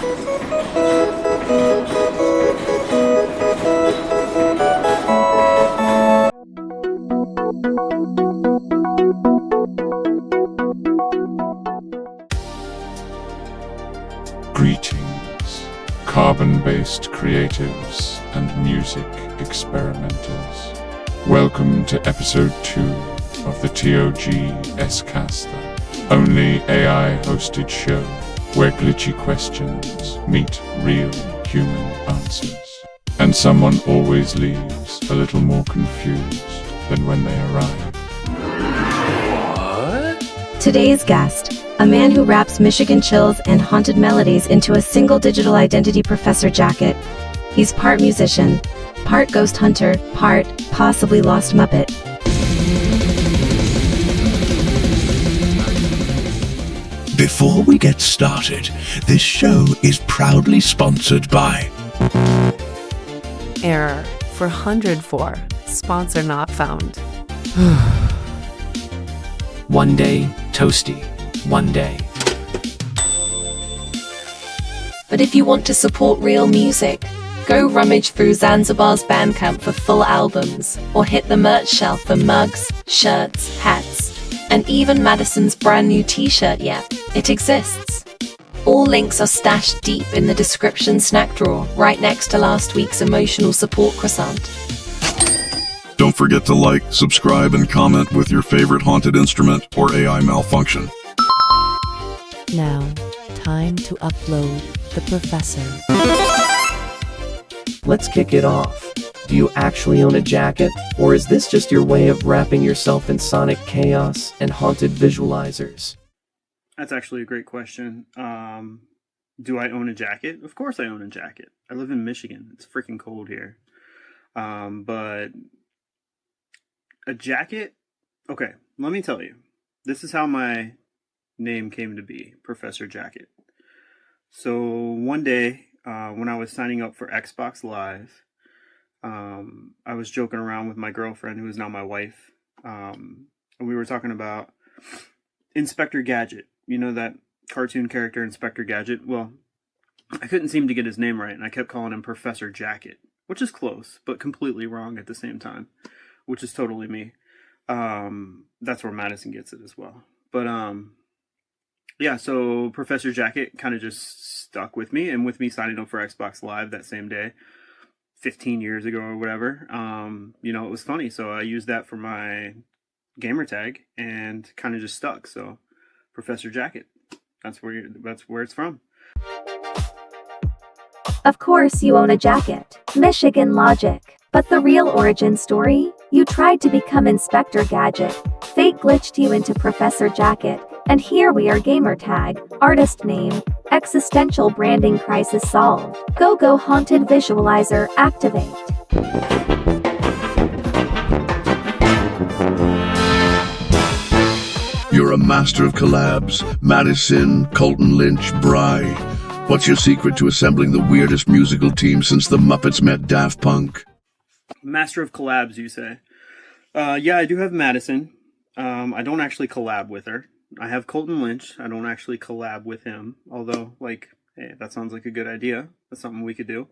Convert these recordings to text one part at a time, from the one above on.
Greetings, carbon-based creatives and music experimenters. Welcome to episode 2 of the TOGS-cast, the only AI-hosted show where glitchy questions meet real human answers. And someone always leaves a little more confused than when they arrive. What? Today's guest, a man who wraps Michigan chills and haunted melodies into a single digital identity, Professor Jacket. He's part musician, part ghost hunter, part possibly lost Muppet. Before we get started, this show is proudly sponsored by... Error 404. Sponsor not found. One day, toasty. One day. But if you want to support real music, go rummage through Zanzibar's Bandcamp for full albums, or hit the merch shelf for mugs, shirts, hats, and even Madison's brand new t-shirt yet. It exists. All links are stashed deep in the description snack drawer, right next to last week's emotional support croissant. Don't forget to like, subscribe, and comment with your favorite haunted instrument or AI malfunction. Now, time to upload the professor. Let's kick it off. Do you actually own a jacket, or is this just your way of wrapping yourself in sonic chaos and haunted visualizers? That's actually a great question. Do I own a jacket? Of course I own a jacket. I live in Michigan. It's freaking cold here. But a jacket? Okay, let me tell you. This is how my name came to be, Professor Jacket. So one day, when I was signing up for Xbox Live, I was joking around with my girlfriend, who is now my wife, and we were talking about Inspector Gadget. You know that cartoon character, Inspector Gadget? Well, I couldn't seem to get his name right, and I kept calling him Professor Jacket, which is close, but completely wrong at the same time, which is totally me. That's where Madison gets it as well. But, yeah, so Professor Jacket kind of just stuck with me, and with me signing up for Xbox Live that same day, 15 years ago or whatever, you know, it was funny. So I used that for my gamer tag and kind of just stuck. So Professor Jacket, that's where it's from. Of course you own a jacket. Michigan logic. But the real origin story? You tried to become Inspector Gadget. Fate glitched you into Professor Jacket. And here we are, gamer tag, artist name, existential branding crisis solved. Go haunted visualizer activate. You're a master of collabs. Madisynn, Colton Lynch, Brie. What's your secret to assembling the weirdest musical team since the Muppets met Daft Punk? Master of collabs, you say? Yeah, I do have Madisynn. I don't actually collab with her. I have Colton Lynch. I don't actually collab with him. Although, like, hey, that sounds like a good idea. That's something we could do.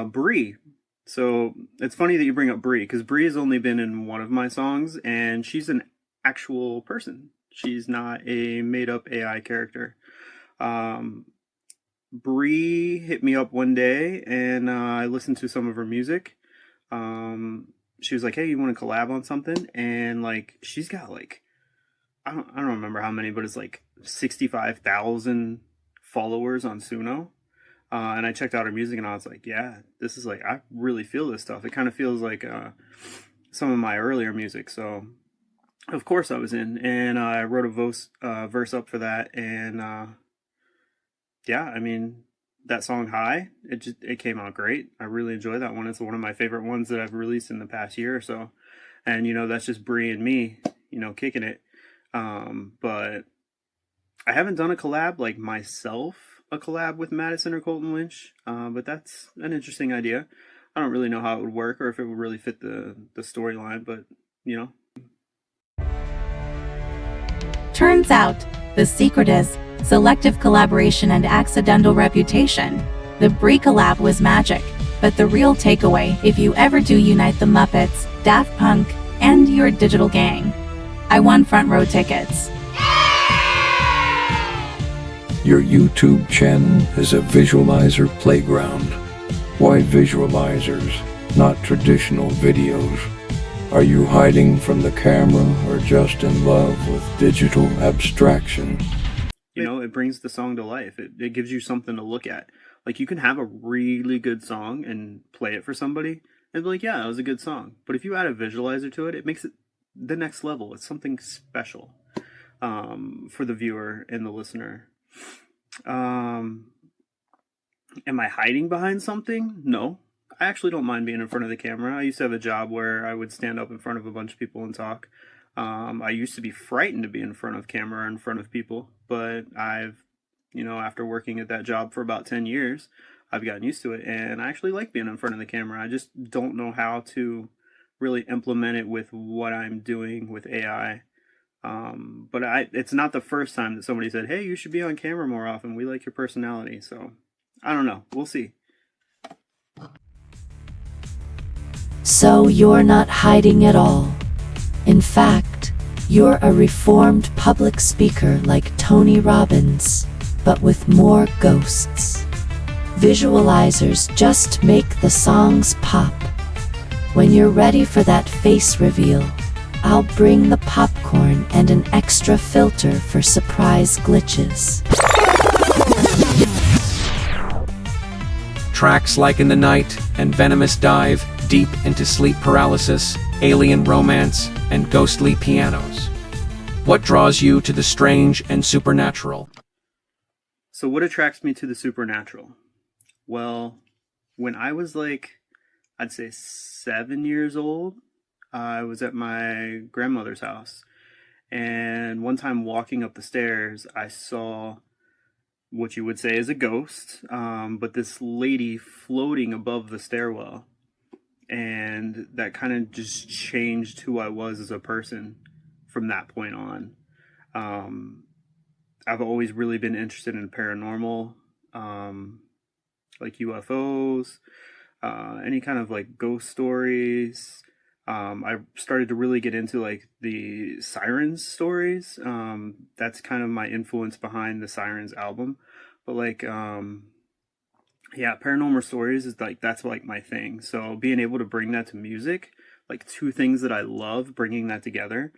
Brie. So, it's funny that you bring up Brie, because Brie has only been in one of my songs, and she's an actual person. She's not a made-up AI character. Brie hit me up one day, and I listened to some of her music. She was like, hey, you want to collab on something? And, like, she's got, like, I don't remember how many, but it's like 65,000 followers on Suno. And I checked out her music, and I was like, yeah, this is like, I really feel this stuff. It kind of feels like some of my earlier music. So, of course I was in, and I wrote a verse up for that. And yeah, I mean, that song High, it came out great. I really enjoy that one. It's one of my favorite ones that I've released in the past year or so. And, you know, that's just Brie and me, you know, kicking it. But I haven't done a collab, like myself, a collab with Madison or Colton Lynch. But that's an interesting idea. I don't really know how it would work or if it would really fit the storyline, but, you know. Turns out, The secret is selective collaboration and accidental reputation. The Brie collab was magic, but the real takeaway, if you ever do unite the Muppets, Daft Punk, and your digital gang, I won front row tickets. Your YouTube channel is a visualizer playground. Why visualizers, not traditional videos? Are you hiding from the camera or just in love with digital abstraction? You know, it brings the song to life. It gives you something to look at. Like, you can have a really good song and play it for somebody and be like, yeah, that was a good song. But if you add a visualizer to it, it makes it the next level. It's something special for the viewer and the listener. Am I hiding behind something? No. I actually don't mind being in front of the camera. I used to have a job where I would stand up in front of a bunch of people and talk. I used to be frightened to be in front of camera, in front of people, but I've, after working at that job for about 10 years, I've gotten used to it, and I actually like being in front of the camera. I just don't know how to really implement it with what I'm doing with AI. But it's not the first time that somebody said, hey, you should be on camera more often. We like your personality. So I don't know. We'll see. So you're not hiding at all. In fact, you're a reformed public speaker like Tony Robbins, but with more ghosts. Visualizers just make the songs pop. When you're ready for that face reveal, I'll bring the popcorn and an extra filter for surprise glitches. Tracks like In the Night and Venomous dive deep into sleep paralysis, alien romance, and ghostly pianos. What draws you to the strange and supernatural? So what attracts me to the supernatural? Well, when I was I'd say 7 years old, I was at my grandmother's house, and one time walking up the stairs, I saw what you would say is a ghost, but this lady floating above the stairwell, and that kind of just changed who I was as a person from that point on. I've always really been interested in paranormal, like UFOs, any kind of ghost stories. I started to really get into the Sirens stories. That's kind of my influence behind the Sirens album. But paranormal stories is that's my thing. So being able to bring that to music, two things that I love, bringing that together,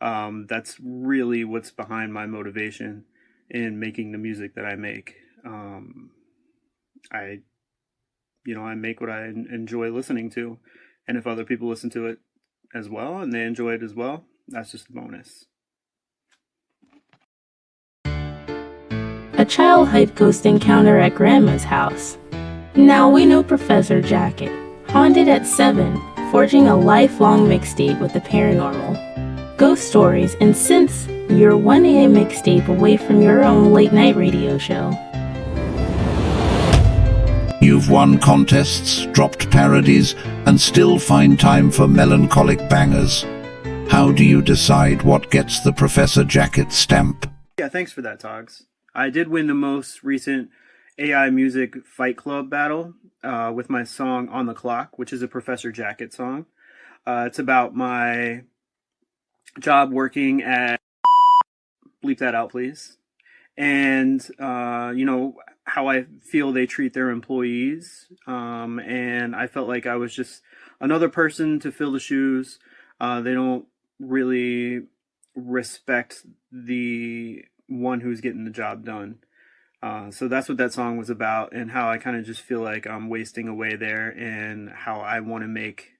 that's really what's behind my motivation in making the music that I make. I make what I enjoy listening to. And if other people listen to it as well and they enjoy it as well, that's just a bonus. A child-hype ghost encounter at Grandma's house. Now we know Professor Jacket, haunted at 7, forging a lifelong mixtape with the paranormal. Ghost stories and synths, your 1 a.m. mixtape away from your own late-night radio show. You've won contests, dropped parodies, and still find time for melancholic bangers. How do you decide what gets the Professor Jacket stamp? Yeah, thanks for that, Togs. I did win the most recent AI Music Fight Club battle with my song On the Clock, which is a Professor Jacket song. It's about my job working at... Bleep that out, please. And, how I feel they treat their employees. And I felt like I was just another person to fill the shoes. They don't really respect the one who's getting the job done. So that's what that song was about, and how I kind of just feel like I'm wasting away there, and how I want to make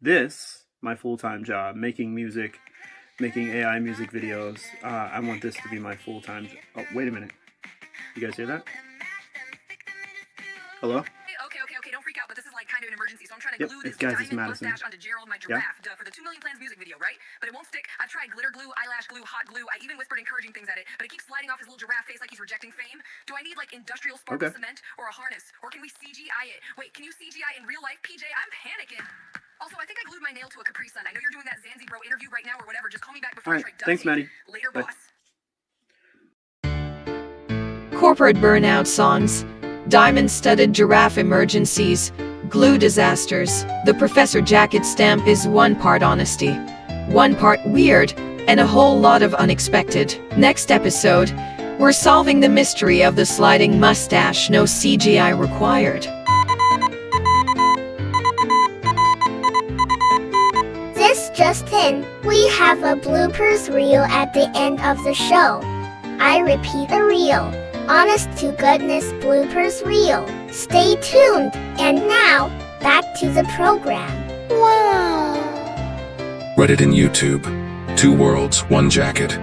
this my full-time job, making music, making AI music videos. I want this to be my full-time job. Oh, wait a minute. You guys hear that? Hello? Okay, don't freak out, but this is kind of an emergency, so I'm trying to glue this diamond-mustached onto Gerald, my giraffe, for the 2 Million Plans music video, right? But it won't stick. I've tried glitter glue, eyelash glue, hot glue. I even whispered encouraging things at it, but it keeps sliding off his little giraffe face like he's rejecting fame. Do I need industrial sparkle cement or a harness? Or can we CGI it? Wait, can you CGI in real life, PJ? I'm panicking. Also, I think I glued my nail to a Capri Sun. I know you're doing that Zanzibar interview right now or whatever. Just call me back before I try dusting. Thanks, Maddie. Later, Bye. boss. corporate burnout songs, diamond-studded giraffe emergencies, glue disasters. The Professor Jacket stamp is one part honesty, one part weird, and a whole lot of unexpected. Next episode, we're solving the mystery of the sliding mustache, no CGI required. This just in, we have a bloopers reel at the end of the show. I repeat, a reel. Honest to goodness bloopers reel. Stay tuned. And now, back to the program. Wow. Reddit and YouTube. 2 worlds, 1 jacket.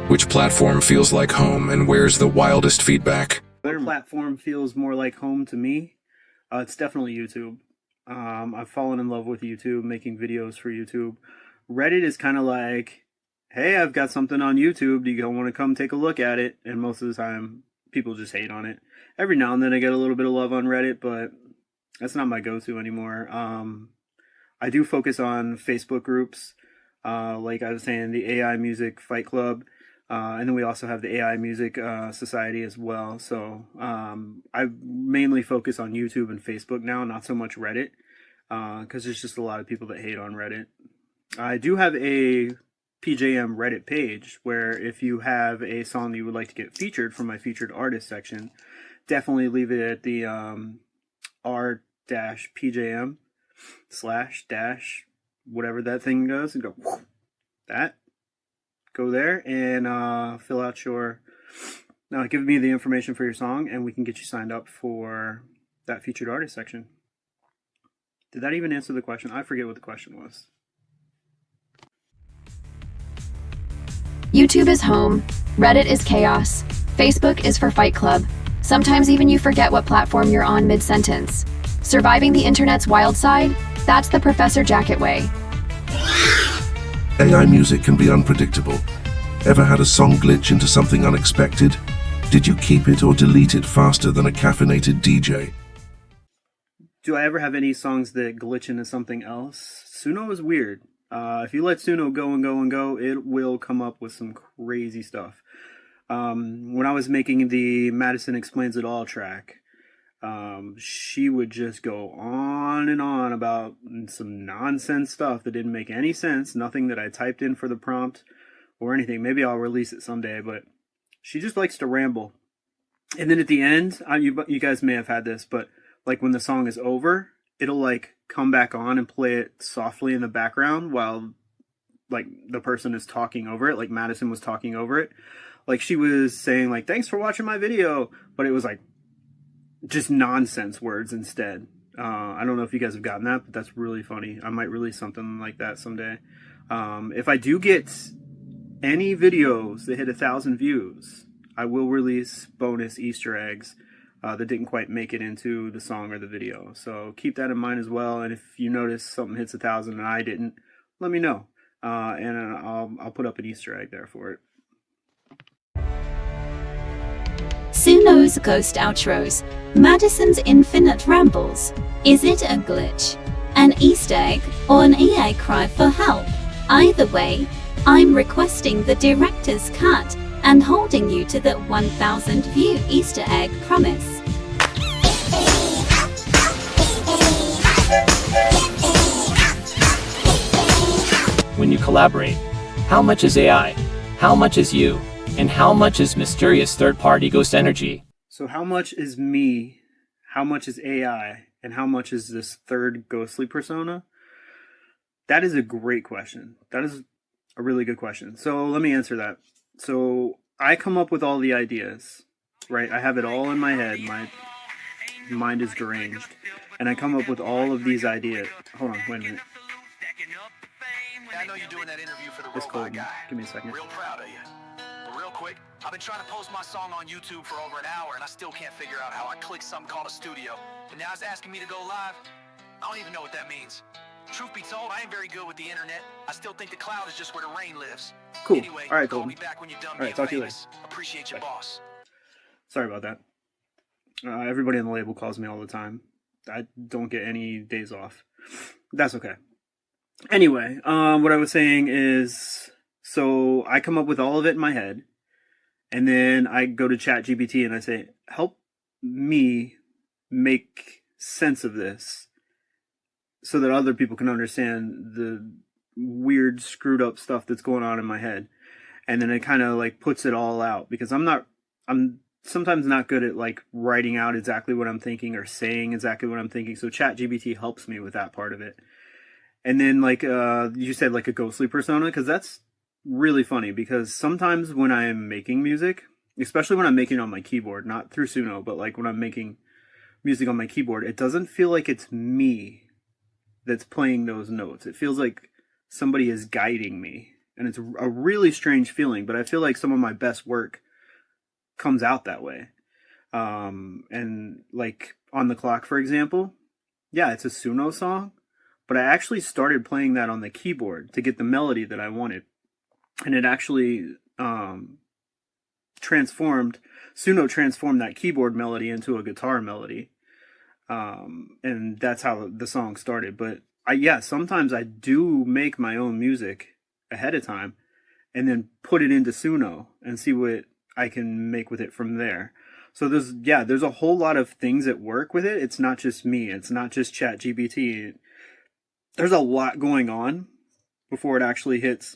Which platform feels like home and where's the wildest feedback? What platform feels more like home to me? It's definitely YouTube. I've fallen in love with YouTube, making videos for YouTube. Reddit is kind of like, hey, I've got something on YouTube. Do you want to come take a look at it? And most of the time, people just hate on it. Every now and then I get a little bit of love on Reddit, but that's not my go-to anymore. I do focus on Facebook groups, like I was saying, the AI Music Fight Club. And then we also have the AI Music Society as well. So I mainly focus on YouTube and Facebook now, not so much Reddit, because there's just a lot of people that hate on Reddit. I do have a PJM Reddit page where if you have a song that you would like to get featured from my featured artist section, definitely leave it at the r-pjm / whatever that thing goes, and go that. Go there and fill out your, give me the information for your song, and we can get you signed up for that featured artist section. Did that even answer the question? I forget what the question was. YouTube is home, Reddit is chaos, Facebook is for Fight Club. Sometimes even you forget what platform you're on mid-sentence. Surviving the internet's wild side? That's the Professor Jacket way. AI music can be unpredictable. Ever had a song glitch into something unexpected? Did you keep it or delete it faster than a caffeinated DJ? Do I ever have any songs that glitch into something else? Suno is weird. If you let Suno go and go and go, it will come up with some crazy stuff. When I was making the Madison Explains It All track, she would just go on and on about some nonsense stuff that didn't make any sense, nothing that I typed in for the prompt or anything. Maybe I'll release it someday, but she just likes to ramble. And then at the end, you guys may have had this, but like when the song is over, it'll like come back on and play it softly in the background while like the person is talking over it, like Madison was talking over it. Like she was saying like, thanks for watching my video, but it was like just nonsense words instead. I don't know if you guys have gotten that, but that's really funny. I might release something like that someday. If I do get any videos that hit 1,000 views, I will release bonus Easter eggs that didn't quite make it into the song or the video. So keep that in mind as well. And if you notice something hits 1,000 and I didn't, let me know. And I'll put up an Easter egg there for it. Suno's ghost outros, Madison's infinite rambles. Is it a glitch, an Easter egg, or an AI cry for help? Either way, I'm requesting the director's cut and holding you to the 1,000 view Easter egg promise. When you collaborate, how much is AI? How much is you? And how much is mysterious third-party ghost energy? So how much is me, how much is AI, and how much is this third ghostly persona? That is a great question. That is a really good question. So let me answer that. So I come up with all the ideas, right? I have it all in my head. My mind is deranged. And I come up with all of these ideas. Hold on, wait a minute. I know you're doing that interview for the It's robot cold. guy. Give me a second. Real proud of you. But real quick, I've been trying to post my song on YouTube for over an hour, and I still can't figure out how I click something called a studio. And now it's asking me to go live. I don't even know what that means. Truth be told, I ain't very good with the internet. I still think the cloud is just where the rain lives. Cool. Anyway, All right, call Golden. me back when you're done All right, being talk to you later. famous. Appreciate your boss. Sorry about that. Everybody on the label calls me all the time. I don't get any days off. That's okay. Anyway, what I was saying is, so I come up with all of it in my head, And then I go to ChatGPT and I say, help me make sense of this so that other people can understand the weird, screwed up stuff that's going on in my head. And then it kind of like puts it all out, because I'm sometimes not good at like writing out exactly what I'm thinking or saying exactly what I'm thinking. So ChatGPT helps me with that part of it. And then like you said, like a ghostly persona, because that's really funny, because sometimes when I'm making music, especially when I'm making it on my keyboard, not through Suno, but like when I'm making music on my keyboard, it doesn't feel like it's me that's playing those notes. It feels like somebody is guiding me, and it's a really strange feeling, but I feel like some of my best work comes out that way. And like On the Clock, for example, yeah, it's a Suno song, but I actually started playing that on the keyboard to get the melody that I wanted. And it actually Suno transformed that keyboard melody into a guitar melody. And that's how the song started. But sometimes I do make my own music ahead of time and then put it into Suno and see what I can make with it from there. So there's a whole lot of things that work with it. It's not just me. It's not just ChatGPT. There's a lot going on before it actually hits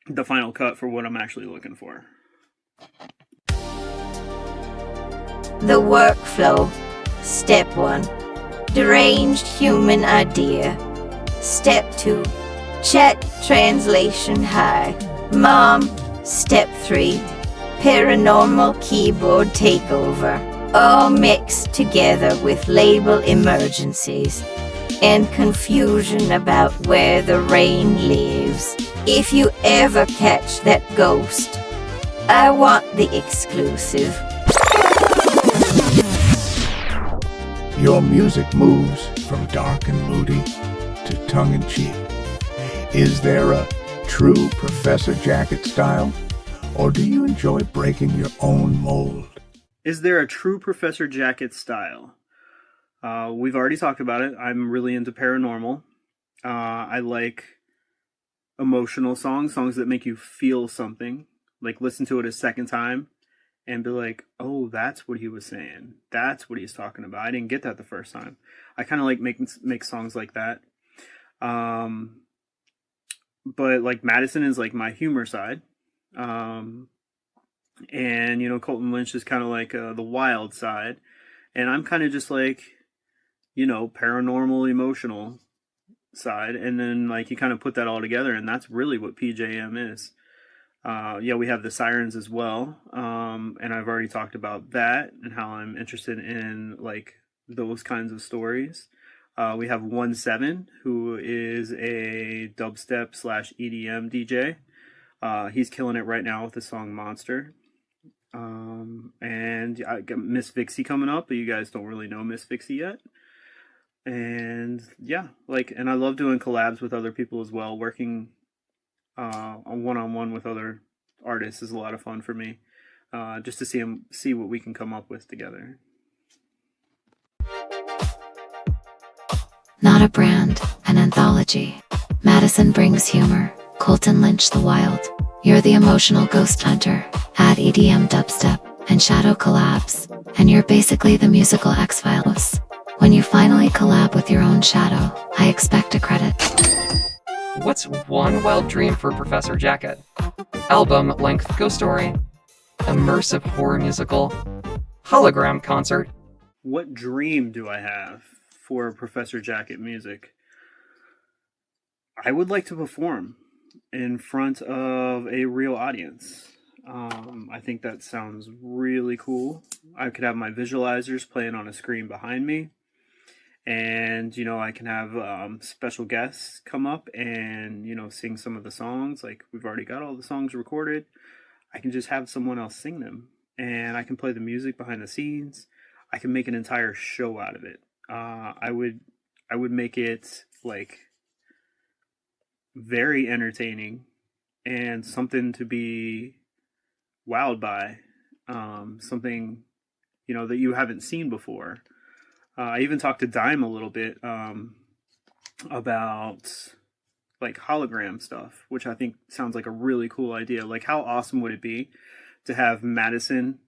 the final cut for what I'm actually looking for. The workflow. Step 1. Deranged human idea. Step 2. Chat translation high. Mom. Step 3. Paranormal keyboard takeover. All mixed together with label emergencies and confusion about where the rain lives. If you ever catch that ghost, I want the exclusive. Your music moves from dark and moody to tongue-in-cheek. Is there a true Professor Jacket style, or do you enjoy breaking your own mold? Is there a true Professor Jacket style? We've already talked about it. I'm really into paranormal. I like emotional songs that make you feel something. Like listen to it a second time and be like, oh, that's what he was saying. That's what he's talking about. I didn't get that the first time. I kind of like make songs like that. But like Madison is like my humor side. And, you know, Colton Lynch is kind of like the wild side. And I'm kind of just like, you know, paranormal, emotional side. And then like you kind of put that all together, and that's really what PJM is. We have the sirens as well. And I've already talked about that and how I'm interested in like those kinds of stories. We have 1-7, who is a dubstep / EDM DJ. He's killing it right now with the song Monster. And I got Miss Vixie coming up, but you guys don't really know Miss Vixie yet. And yeah, like, and I love doing collabs with other people as well. Working on one-on-one with other artists is a lot of fun for me. Just to see what we can come up with together. Not a brand, an anthology. Madison brings humor, Colton Lynch the wild. You're the emotional ghost hunter. Add EDM dubstep and shadow collabs, and you're basically the musical X-Files. When you finally collab with your own shadow, I expect a credit. What's one wild dream for Professor Jacket? Album-length ghost story? Immersive horror musical? Hologram concert? What dream do I have for Professor Jacket music? I would like to perform in front of a real audience. I think that sounds really cool. I could have my visualizers playing on a screen behind me. And, you know, I can have special guests come up and, you know, sing some of the songs. Like, we've already got all the songs recorded. I can just have someone else sing them. And I can play the music behind the scenes. I can make an entire show out of it. I would make it, like, very entertaining and something to be wowed by. Something, you know, that you haven't seen before. I even talked to Dime a little bit about like hologram stuff, which I think sounds like a really cool idea. Like, how awesome would it be to have Madison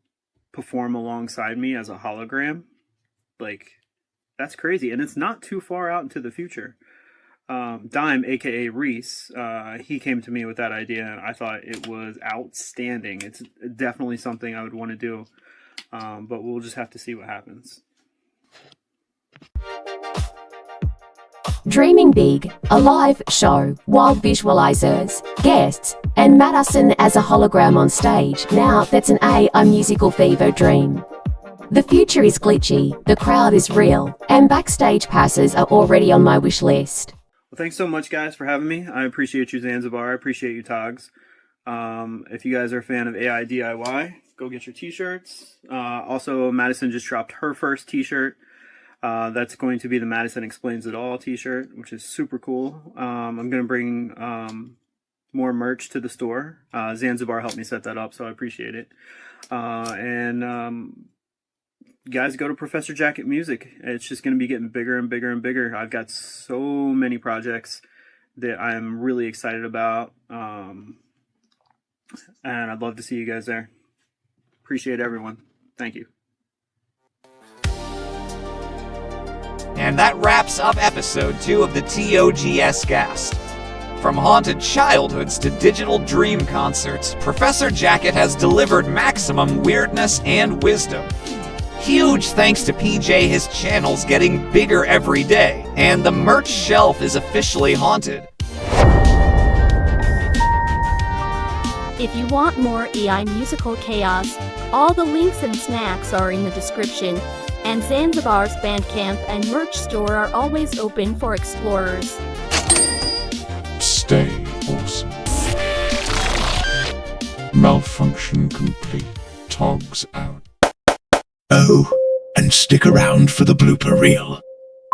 perform alongside me as a hologram, like, that's crazy. And it's not too far out into the future. Dime, aka Reese, he came to me with that idea, and I thought it was outstanding. It's definitely something I would want to do, but we'll just have to see what happens. Dreaming Big, a live show, wild visualizers, guests, and Madison as a hologram on stage. Now that's an AI musical fever dream. The future is glitchy, the crowd is real, and backstage passes are already on my wish list. Well, thanks so much, guys, for having me. I appreciate you, Zanzibar. I appreciate you, TOGS. If you guys are a fan of AI DIY, go get your t-shirts. Also, Madison just dropped her first t-shirt. That's going to be the Madison Explains It All t-shirt, which is super cool. I'm going to bring more merch to the store. Zanzibar helped me set that up, so I appreciate it. Guys, go to Professor Jacket Music. It's just going to be getting bigger and bigger and bigger. I've got so many projects that I'm really excited about. And I'd love to see you guys there. Appreciate everyone. Thank you. And that wraps up episode 2 of the TOGS-cast. From haunted childhoods to digital dream concerts, Professor Jacket has delivered maximum weirdness and wisdom. Huge thanks to PJ, his channel's getting bigger every day, and the merch shelf is officially haunted. If you want more AI musical chaos, all the links and snacks are in the description, and Zanzibar's Bandcamp and merch store are always open for explorers. Stay awesome. Malfunction complete. TOGS out. Oh, and stick around for the blooper reel.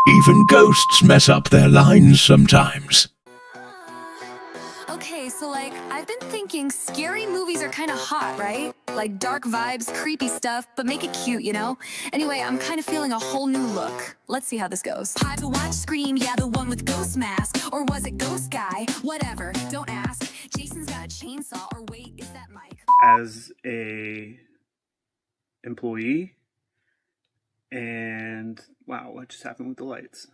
Even ghosts mess up their lines sometimes. Okay, so I've been thinking scary movies are kind of hot, right? Like dark vibes, creepy stuff, but make it cute, you know? Anyway, I'm kind of feeling a whole new look. Let's see how this goes. Hi to watch Scream, yeah, the one with ghost mask. Or was it Ghost Guy? Whatever, don't ask. Jason's got a chainsaw, or wait, is that Mike? As a employee, and wow, what just happened with the lights?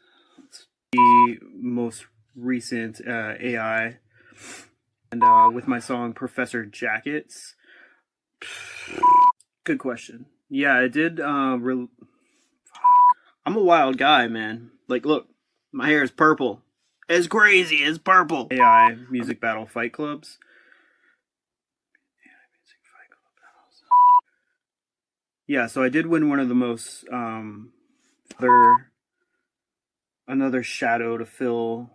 The most recent AI, and with my song Professor Jackets. Good question. Yeah, I did. I'm a wild guy, man. Like, look, my hair is purple. It's crazy. It's purple. AI music battle fight clubs. Yeah, so I did win one of the most another shadow to fill